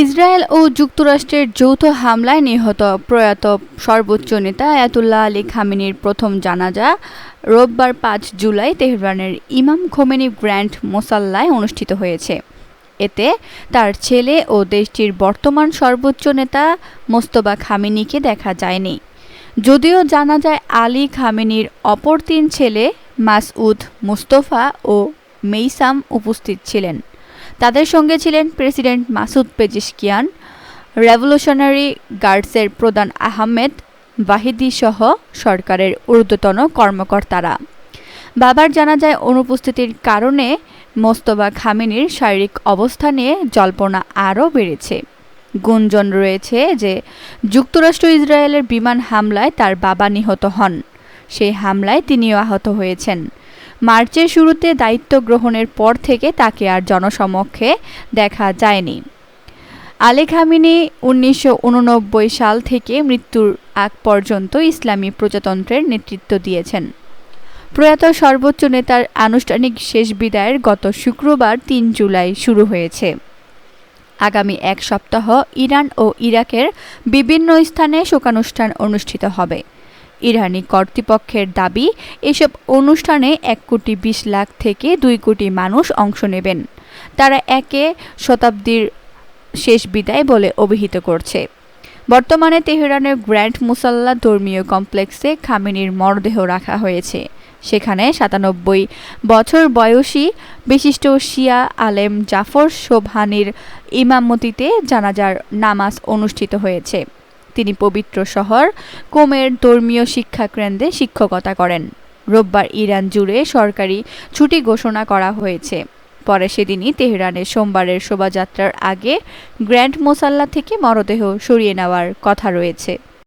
Israel ও যুক্তরাষ্ট্রের যৌথ হামলায় নিহত প্রয়াত সর্বোচ্চ নেতা আয়াতুল্লাহ আলী খামেনির প্রথম জানাজা রোববার ৫ জুলাই তেহরানের ইমাম খোমেনি গ্র্যান্ড মোসাল্লায় অনুষ্ঠিত হয়েছে। এতে তার ছেলে ও দেশটির বর্তমান সর্বোচ্চ নেতা মোজতবা খামেনিকে দেখা যায়নি। যদিও জানা যায় আলী খামেনির অপর ৩ ছেলে মাসউদ, মুস্তফা ও মেইসাম উপস্থিত ছিলেন। তাদের সঙ্গে ছিলেন প্রেসিডেন্ট মাসুদ পেজিশকিয়ান, রেভলিউশনারি গার্ডসের প্রধান আহমেদ ওয়াহিদি সহ সরকারের ঊর্ধ্বতন কর্মকর্তারা। বাবার জানাজায় অনুপস্থিতির কারণে মোজতবা খামেনির শারীরিক অবস্থা নিয়ে জল্পনা আরও বেড়েছে। গুঞ্জন রয়েছে যে যুক্তরাষ্ট্র ইসরায়েলের বিমান হামলায় তার বাবা নিহত হন। সেই হামলায় তিনিও আহত হয়েছেন। মার্চের শুরুতে দায়িত্ব গ্রহণের পর থেকে তাকে আর জনসমক্ষে দেখা যায়নি। আলী খামেনি ১৯৮৯ সাল থেকে মৃত্যুর আগ পর্যন্ত ইসলামী প্রজাতন্ত্রের নেতৃত্ব দিয়েছেন। প্রয়াত সর্বোচ্চ নেতার আনুষ্ঠানিক শেষ বিদায়ের গত শুক্রবার ৩ জুলাই শুরু হয়েছে। আগামী এক সপ্তাহ ইরান ও ইরাকের বিভিন্ন স্থানে শোকানুষ্ঠান অনুষ্ঠিত হবে। ইরানি কর্তৃপক্ষের দাবি, এসব অনুষ্ঠানে ১,২০,০০,০০০ থেকে ২ কোটি মানুষ অংশ নেবেন। তারা একে শতাব্দীর শেষ বিদায় বলে অভিহিত করছে। বর্তমানে তেহরানের গ্র্যান্ড মুসাল্লা ধর্মীয় কমপ্লেক্সে খামেনির মরদেহ রাখা হয়েছে। সেখানে ৯৭ বছর বয়সী বিশিষ্ট শিয়া আলেম জাফর সোবহানির ইমামতিতে জানাজার নামাজ অনুষ্ঠিত হয়েছে। তিনি পবিত্র শহর কোমের ধর্মীয় শিক্ষা কেন্দ্রে শিক্ষকতা করেন। রোববার ইরান জুড়ে সরকারি ছুটি ঘোষণা করা হয়েছে। পরে সেদিনই তেহরানে সোমবারের শোভাযাত্রার আগে গ্র্যান্ড মোসাল্লা থেকে মরদেহ সরিয়ে নেওয়ার কথা রয়েছে।